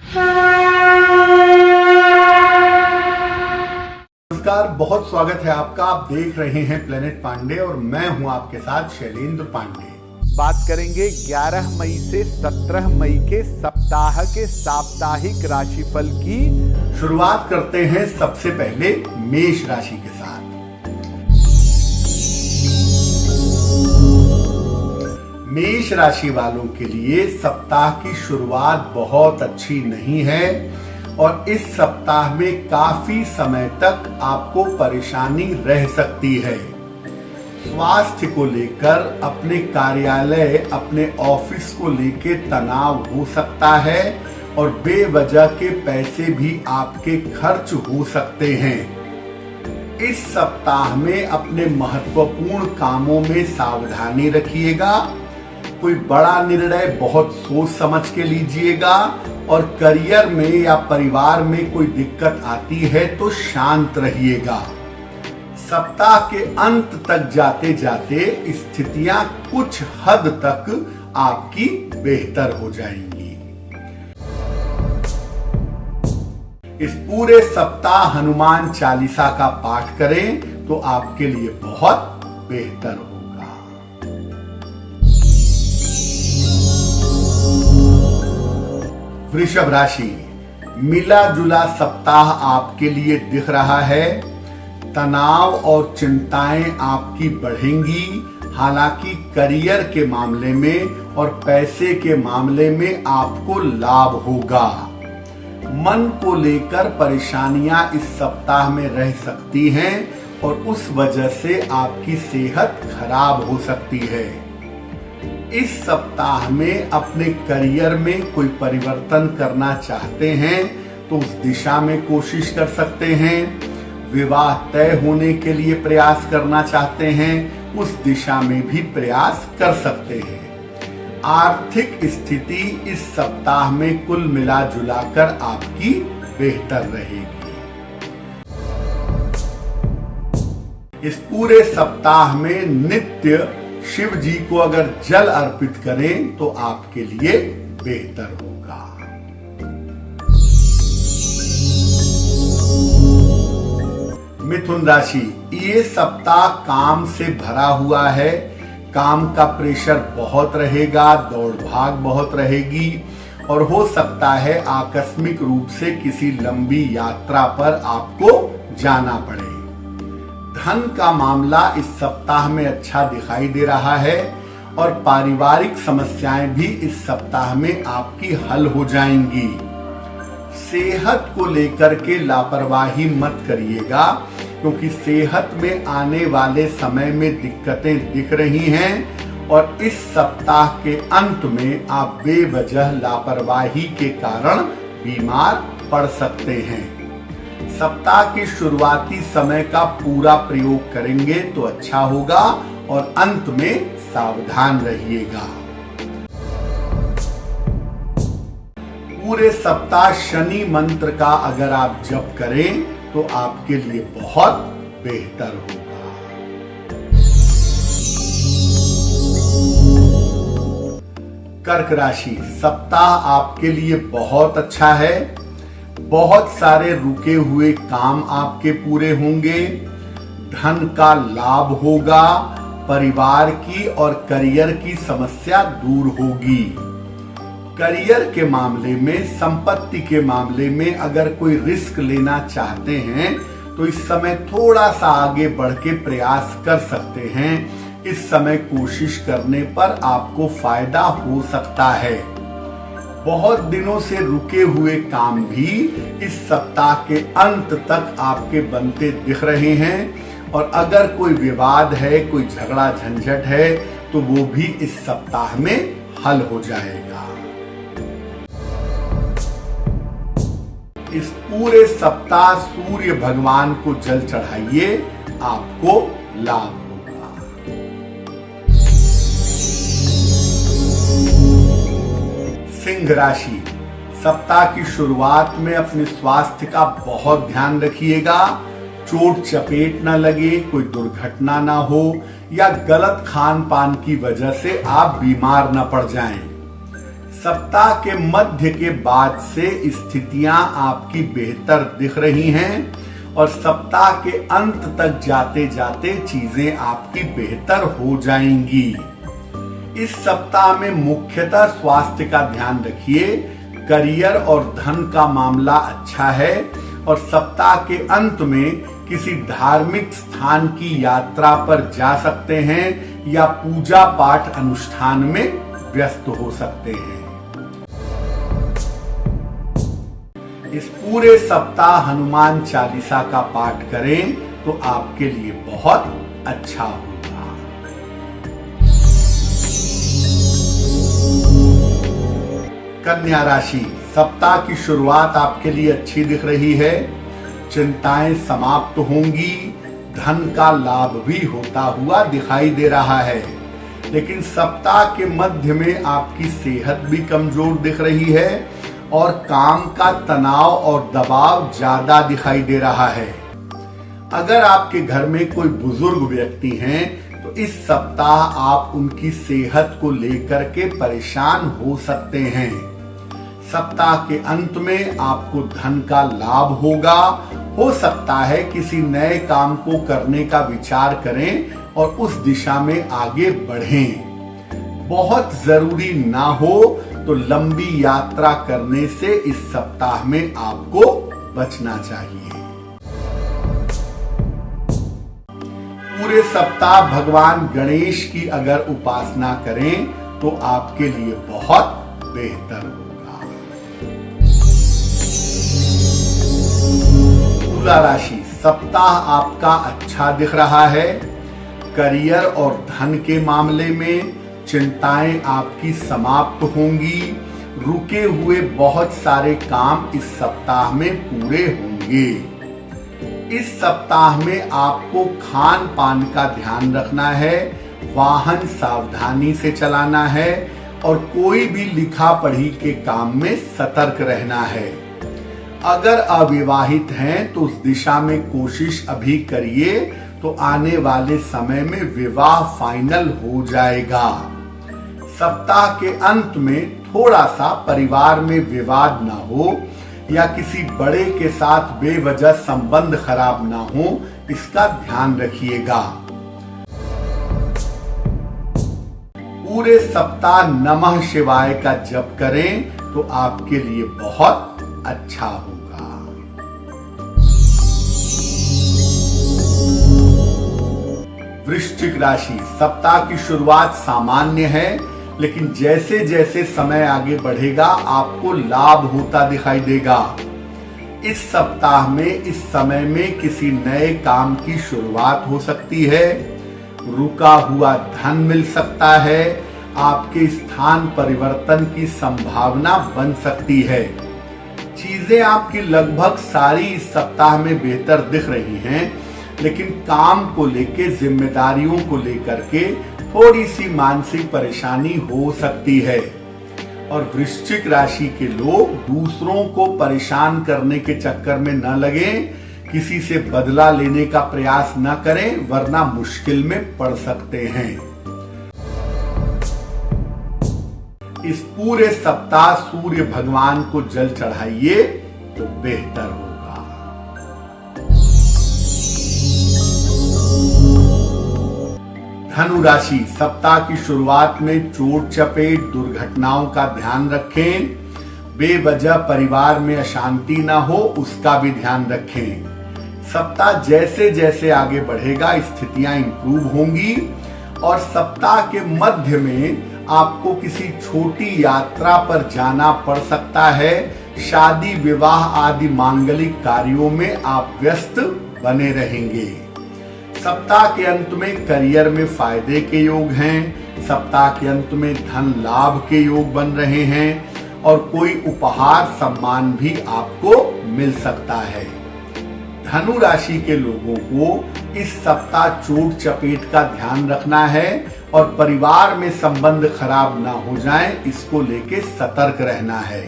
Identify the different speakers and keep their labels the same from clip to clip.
Speaker 1: नमस्कार, बहुत स्वागत है आपका। आप देख रहे हैं प्लेनेट पांडे और मैं हूं आपके साथ शैलेंद्र पांडे।
Speaker 2: बात करेंगे 11 मई से 17 मई के सप्ताह के साप्ताहिक राशिफल की।
Speaker 1: शुरुआत करते हैं सबसे पहले मेष राशि के साथ। मेष राशि वालों के लिए सप्ताह की शुरुआत बहुत अच्छी नहीं है और इस सप्ताह में काफी समय तक आपको परेशानी रह सकती है। स्वास्थ्य को लेकर, अपने कार्यालय, अपने ऑफिस को लेकर तनाव हो सकता है और बेवजह के पैसे भी आपके खर्च हो सकते हैं। इस सप्ताह में अपने महत्वपूर्ण कामों में सावधानी रखिएगा। कोई बड़ा निर्णय बहुत सोच समझ के लीजिएगा और करियर में या परिवार में कोई दिक्कत आती है तो शांत रहिएगा। सप्ताह के अंत तक जाते जाते स्थितियां कुछ हद तक आपकी बेहतर हो जाएंगी। इस पूरे सप्ताह हनुमान चालीसा का पाठ करें तो आपके लिए बहुत बेहतर होगा। वृषभ राशि, मिला जुला सप्ताह आपके लिए दिख रहा है। तनाव और चिंताएं आपकी बढ़ेंगी। हालांकि करियर के मामले में और पैसे के मामले में आपको लाभ होगा। मन को लेकर परेशानियां इस सप्ताह में रह सकती हैं और उस वजह से आपकी सेहत खराब हो सकती है। इस सप्ताह में अपने करियर में कोई परिवर्तन करना चाहते हैं तो उस दिशा में कोशिश कर सकते हैं। विवाह तय होने के लिए प्रयास करना चाहते हैं, उस दिशा में भी प्रयास कर सकते हैं। आर्थिक स्थिति इस सप्ताह में कुल मिला जुलाकर आपकी बेहतर रहेगी। इस पूरे सप्ताह में नित्य शिव जी को अगर जल अर्पित करें तो आपके लिए बेहतर होगा। मिथुन राशि, ये सप्ताह काम से भरा हुआ है। काम का प्रेशर बहुत रहेगा, दौड़ भाग बहुत रहेगी और हो सकता है आकस्मिक रूप से किसी लंबी यात्रा पर आपको जाना पड़े। धन का मामला इस सप्ताह में अच्छा दिखाई दे रहा है और पारिवारिक समस्याएं भी इस सप्ताह में आपकी हल हो जाएंगी। सेहत को लेकर के लापरवाही मत करिएगा क्योंकि सेहत में आने वाले समय में दिक्कतें दिख रही हैं और इस सप्ताह के अंत में आप बेवजह लापरवाही के कारण बीमार पड़ सकते हैं। सप्ताह के शुरुआती समय का पूरा प्रयोग करेंगे तो अच्छा होगा और अंत में सावधान रहिएगा। पूरे सप्ताह शनि मंत्र का अगर आप जप करें तो आपके लिए बहुत बेहतर होगा। कर्क राशि, सप्ताह आपके लिए बहुत अच्छा है। बहुत सारे रुके हुए काम आपके पूरे होंगे। धन का लाभ होगा। परिवार की और करियर की समस्या दूर होगी। करियर के मामले में, संपत्ति के मामले में अगर कोई रिस्क लेना चाहते हैं तो इस समय थोड़ा सा आगे बढ़ के प्रयास कर सकते हैं। इस समय कोशिश करने पर आपको फायदा हो सकता है। बहुत दिनों से रुके हुए काम भी इस सप्ताह के अंत तक आपके बनते दिख रहे हैं और अगर कोई विवाद है, कोई झगड़ा झंझट है तो वो भी इस सप्ताह में हल हो जाएगा। इस पूरे सप्ताह सूर्य भगवान को जल चढ़ाइए, आपको लाभ होगा। सिंह राशि, सप्ताह की शुरुआत में अपने स्वास्थ्य का बहुत ध्यान रखिएगा। चोट चपेट न लगे, कोई दुर्घटना ना हो या गलत खान पान की वजह से आप बीमार न पड़ जाएं। सप्ताह के मध्य के बाद से स्थितियां आपकी बेहतर दिख रही हैं और सप्ताह के अंत तक जाते जाते चीजें आपकी बेहतर हो जाएंगी। इस सप्ताह में मुख्यतः स्वास्थ्य का ध्यान रखिए। करियर और धन का मामला अच्छा है और सप्ताह के अंत में किसी धार्मिक स्थान की यात्रा पर जा सकते हैं या पूजा पाठ अनुष्ठान में व्यस्त हो सकते हैं। इस पूरे सप्ताह हनुमान चालीसा का पाठ करें तो आपके लिए बहुत अच्छा होगा। कन्या राशि, सप्ताह की शुरुआत आपके लिए अच्छी दिख रही है। चिंताएं समाप्त होंगी, धन का लाभ भी होता हुआ दिखाई दे रहा है, लेकिन सप्ताह के मध्य में आपकी सेहत भी कमजोर दिख रही है और काम का तनाव और दबाव ज्यादा दिखाई दे रहा है। अगर आपके घर में कोई बुजुर्ग व्यक्ति हैं तो इस सप्ताह आप उनकी सेहत को लेकर के परेशान हो सकते हैं। सप्ताह के अंत में आपको धन का लाभ होगा। हो सकता है किसी नए काम को करने का विचार करें और उस दिशा में आगे बढ़ें। बहुत जरूरी ना हो तो लंबी यात्रा करने से इस सप्ताह में आपको बचना चाहिए। पूरे सप्ताह भगवान गणेश की अगर उपासना करें तो आपके लिए बहुत बेहतर होगा। तुला राशि, सप्ताह आपका अच्छा दिख रहा है। करियर और धन के मामले में चिंताएं आपकी समाप्त होंगी। रुके हुए बहुत सारे काम इस सप्ताह में पूरे होंगे। इस सप्ताह में आपको खान पान का ध्यान रखना है, वाहन सावधानी से चलाना है और कोई भी लिखा पढ़ी के काम में सतर्क रहना है। अगर अविवाहित हैं तो उस दिशा में कोशिश अभी करिए तो आने वाले समय में विवाह फाइनल हो जाएगा। सप्ताह के अंत में थोड़ा सा परिवार में विवाद ना हो या किसी बड़े के साथ बेवजह संबंध खराब ना हो, इसका ध्यान रखिएगा। पूरे सप्ताह नमः शिवाय का जप करें तो आपके लिए बहुत अच्छा होगा। वृश्चिक राशि, सप्ताह की शुरुआत सामान्य है, लेकिन जैसे जैसे समय आगे बढ़ेगा आपको लाभ होता दिखाई देगा। इस सप्ताह में इस समय में किसी नए काम की शुरुआत हो सकती है। रुका हुआ धन मिल सकता है। आपके स्थान परिवर्तन की संभावना बन सकती है। चीजें आपकी लगभग सारी इस सप्ताह में बेहतर दिख रही हैं, लेकिन काम को लेके, जिम्मेदारियों को लेकर के थोड़ी सी मानसिक परेशानी हो सकती है। और वृश्चिक राशि के लोग दूसरों को परेशान करने के चक्कर में न लगे, किसी से बदला लेने का प्रयास न करें, वरना मुश्किल में पड़ सकते हैं। इस पूरे सप्ताह सूर्य भगवान को जल चढ़ाइए तो बेहतर होगा। धनु राशि, सप्ताह की शुरुआत में चोट चपेट दुर्घटनाओं का ध्यान रखें। बेवजह परिवार में अशांति ना हो, उसका भी ध्यान रखें। सप्ताह जैसे जैसे आगे बढ़ेगा स्थितियां इंप्रूव होंगी और सप्ताह के मध्य में आपको किसी छोटी यात्रा पर जाना पड़ सकता है। शादी विवाह आदि मांगलिक कार्यों में आप व्यस्त बने रहेंगे। सप्ताह के अंत में करियर में फायदे के योग हैं। सप्ताह के अंत में धन लाभ के योग बन रहे हैं और कोई उपहार सम्मान भी आपको मिल सकता है। धनु राशि के लोगों को इस सप्ताह चोट चपेट का ध्यान रखना है और परिवार में संबंध खराब ना हो जाएं, इसको लेके सतर्क रहना है।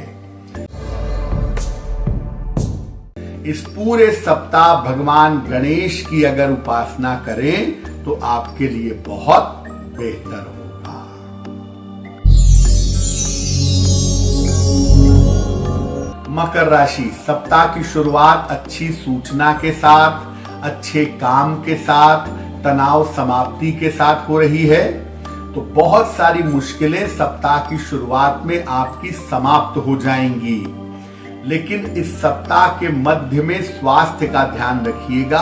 Speaker 1: इस पूरे सप्ताह भगवान गणेश की अगर उपासना करें तो आपके लिए बहुत बेहतर होगा। मकर राशि, सप्ताह की शुरुआत अच्छी सूचना के साथ, अच्छे काम के साथ, तनाव समाप्ति के साथ हो रही है। तो बहुत सारी मुश्किलें सप्ताह की शुरुआत में आपकी समाप्त हो जाएंगी, लेकिन इस सप्ताह के मध्य में स्वास्थ्य का ध्यान रखिएगा।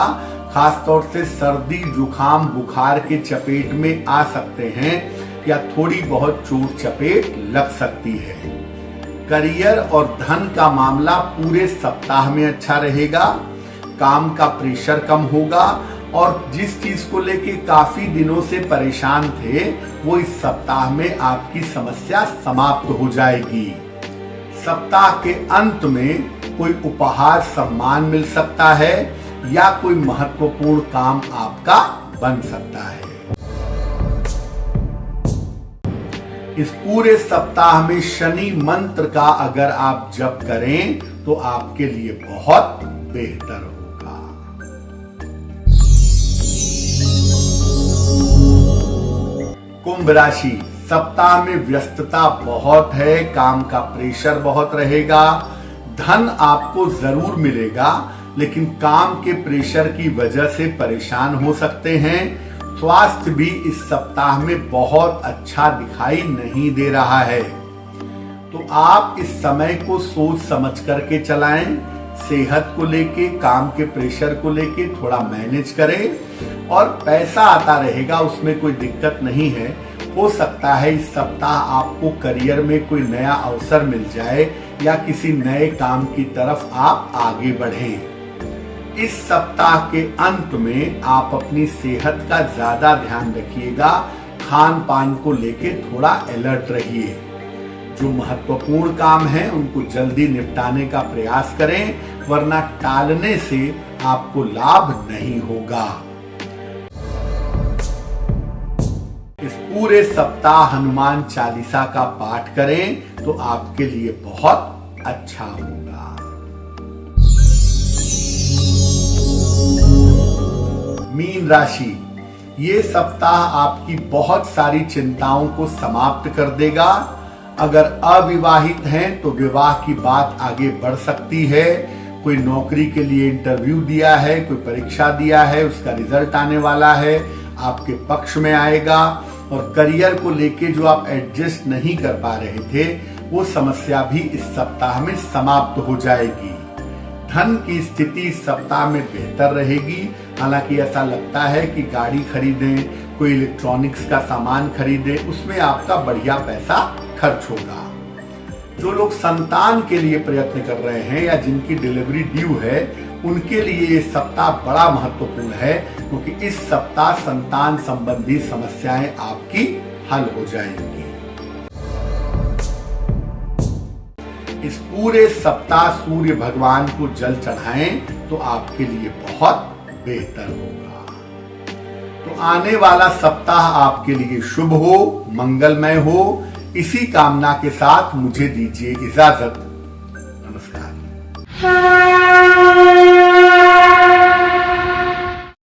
Speaker 1: खासतौर से सर्दी, जुकाम, बुखार के चपेट में आ सकते हैं या थोड़ी बहुत चोट चपेट लग सकती है। करियर और धन का मामला पूरे सप्ताह में अच्छा रहेगा। काम का प्रेशर कम होगा और जिस चीज को लेके काफी दिनों से परेशान थे वो इस सप्ताह में आपकी समस्या समाप्त हो जाएगी। सप्ताह के अंत में कोई उपहार, सम्मान मिल सकता है या कोई महत्वपूर्ण काम आपका बन सकता है। इस पूरे सप्ताह में शनि मंत्र का अगर आप जप करें तो आपके लिए बहुत बेहतर होगा। कुंभ राशि, सप्ताह में व्यस्तता बहुत है, काम का प्रेशर बहुत रहेगा। धन आपको जरूर मिलेगा, लेकिन काम के प्रेशर की वजह से परेशान हो सकते हैं। स्वास्थ्य भी इस सप्ताह में बहुत अच्छा दिखाई नहीं दे रहा है, तो आप इस समय को सोच समझ करके चलाएं। सेहत को लेके, काम के प्रेशर को लेके थोड़ा मैनेज करें और पैसा आता रहेगा, उसमें कोई दिक्कत नहीं है। हो सकता है इस सप्ताह आपको करियर में कोई नया अवसर मिल जाए या किसी नए काम की तरफ आप आगे बढ़ें। इस सप्ताह के अंत में आप अपनी सेहत का ज्यादा ध्यान रखिएगा। खान पान को लेके थोड़ा अलर्ट रहिए। जो महत्वपूर्ण काम है उनको जल्दी निपटाने का प्रयास करें, वरना टालने से आपको लाभ नहीं होगा। इस पूरे सप्ताह हनुमान चालीसा का पाठ करें तो आपके लिए बहुत अच्छा होगा। मीन राशि, ये सप्ताह आपकी बहुत सारी चिंताओं को समाप्त कर देगा। अगर अविवाहित हैं तो विवाह की बात आगे बढ़ सकती है। कोई नौकरी के लिए इंटरव्यू दिया है, कोई परीक्षा दिया है, उसका रिजल्ट आने वाला है, आपके पक्ष में आएगा। और करियर को लेके जो आप एडजस्ट नहीं कर पा रहे थे वो समस्या भी इस सप्ताह में समाप्त हो जाएगी। धन की स्थिति इस सप्ताह में बेहतर रहेगी। हालांकि ऐसा लगता है कि गाड़ी खरीदें, कोई इलेक्ट्रॉनिक्स का सामान खरीदें, उसमें आपका बढ़िया पैसा खर्च होगा। जो लोग संतान के लिए प्रयत्न कर रहे हैं या जिनकी डिलीवरी ड्यू है उनके लिए ये सप्ताह बड़ा महत्वपूर्ण है, क्योंकि इस सप्ताह संतान संबंधी समस्याएं आपकी हल हो जाएंगी। इस पूरे सप्ताह सूर्य भगवान को जल चढ़ाएं तो आपके लिए बहुत बेहतर होगा। तो आने वाला सप्ताह आपके लिए शुभ हो, मंगलमय हो। इसी कामना के साथ मुझे दीजिए इजाजत। नमस्कार।